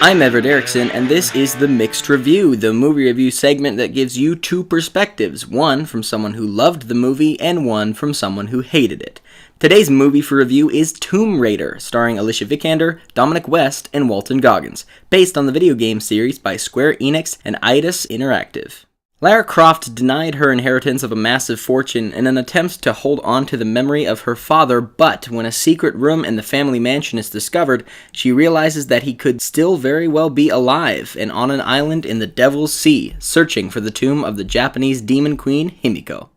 I'm Everett Erickson, and this is The Mixed Review, the movie review segment that gives you two perspectives, one from someone who loved the movie, and one from someone who hated it. Today's movie for review is Tomb Raider, starring Alicia Vikander, Dominic West, and Walton Goggins, based on the video game series by Square Enix and Eidos Interactive. Lara Croft denied her inheritance of a massive fortune in an attempt to hold on to the memory of her father, but when a secret room in the family mansion is discovered, she realizes that he could still very well be alive and on an island in the Devil's Sea, searching for the tomb of the Japanese demon queen Himiko.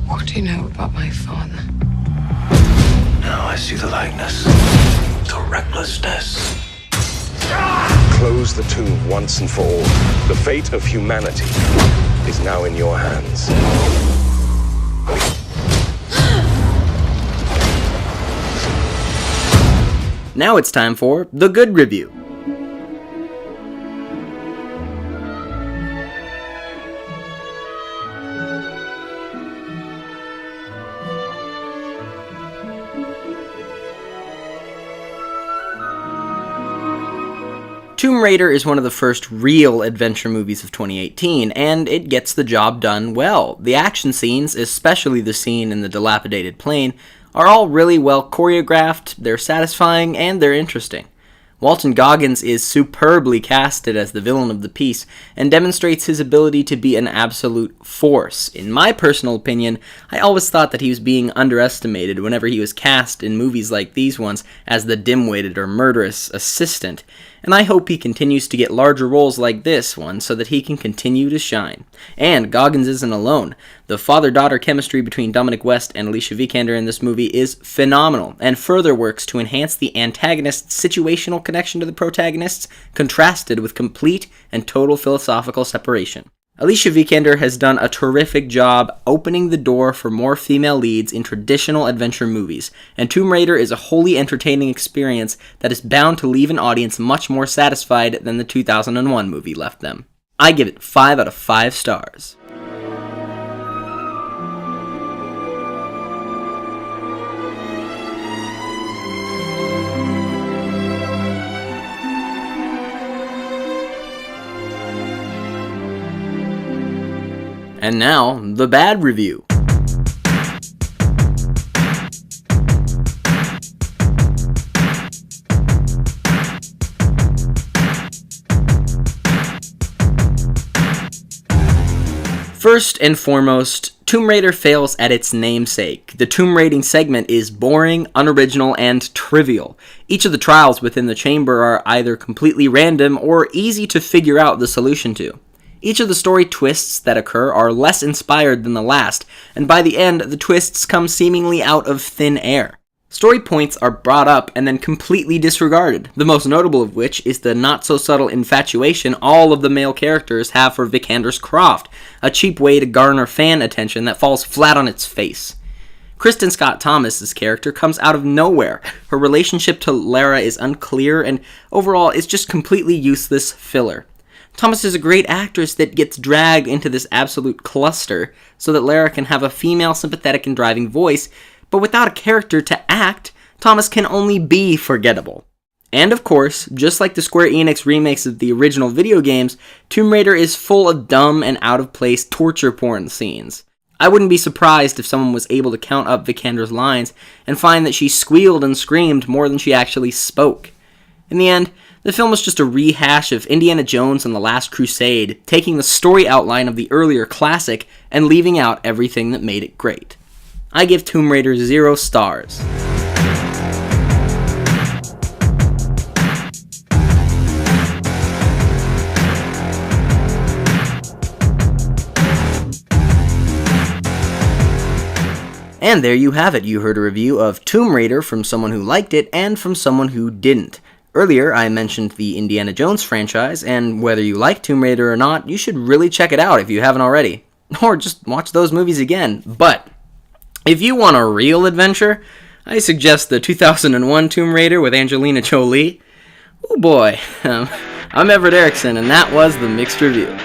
What do you know about my father? Now I see the likeness, the recklessness. Close the tomb once and for all. The fate of humanity is now in your hands. Now it's time for The Good Review. Tomb Raider is one of the first real adventure movies of 2018, and it gets the job done well. The action scenes, especially the scene in the dilapidated plane, are all really well choreographed, they're satisfying, and they're interesting. Walton Goggins is superbly casted as the villain of the piece, and demonstrates his ability to be an absolute force. In my personal opinion, I always thought that he was being underestimated whenever he was cast in movies like these ones as the dim-witted or murderous assistant, and I hope he continues to get larger roles like this one so that he can continue to shine. And Goggins isn't alone. The father-daughter chemistry between Dominic West and Alicia Vikander in this movie is phenomenal, and further works to enhance the antagonist's situational connection to the protagonists, contrasted with complete and total philosophical separation. Alicia Vikander has done a terrific job opening the door for more female leads in traditional adventure movies, and Tomb Raider is a wholly entertaining experience that is bound to leave an audience much more satisfied than the 2001 movie left them. I give it 5 out of 5 stars. And now, the bad review. First and foremost, Tomb Raider fails at its namesake. The tomb raiding segment is boring, unoriginal, and trivial. Each of the trials within the chamber are either completely random or easy to figure out the solution to. Each of the story twists that occur are less inspired than the last, and by the end, the twists come seemingly out of thin air. Story points are brought up and then completely disregarded, the most notable of which is the not-so-subtle infatuation all of the male characters have for Vikander's Croft, a cheap way to garner fan attention that falls flat on its face. Kristin Scott Thomas' character comes out of nowhere. Her relationship to Lara is unclear, and overall, it's just completely useless filler. Thomas is a great actress that gets dragged into this absolute cluster so that Lara can have a female sympathetic and driving voice, but without a character to act, Thomas can only be forgettable. And of course, just like the Square Enix remakes of the original video games, Tomb Raider is full of dumb and out-of-place torture porn scenes. I wouldn't be surprised if someone was able to count up Vikander's lines and find that she squealed and screamed more than she actually spoke. In the end, the film is just a rehash of Indiana Jones and the Last Crusade, taking the story outline of the earlier classic and leaving out everything that made it great. I give Tomb Raider 0 stars. And there you have it. You heard a review of Tomb Raider from someone who liked it and from someone who didn't. Earlier, I mentioned the Indiana Jones franchise, and whether you like Tomb Raider or not, you should really check it out if you haven't already. Or just watch those movies again. But if you want a real adventure, I suggest the 2001 Tomb Raider with Angelina Jolie. Oh boy. I'm Everett Erickson, and that was The Mixed Review.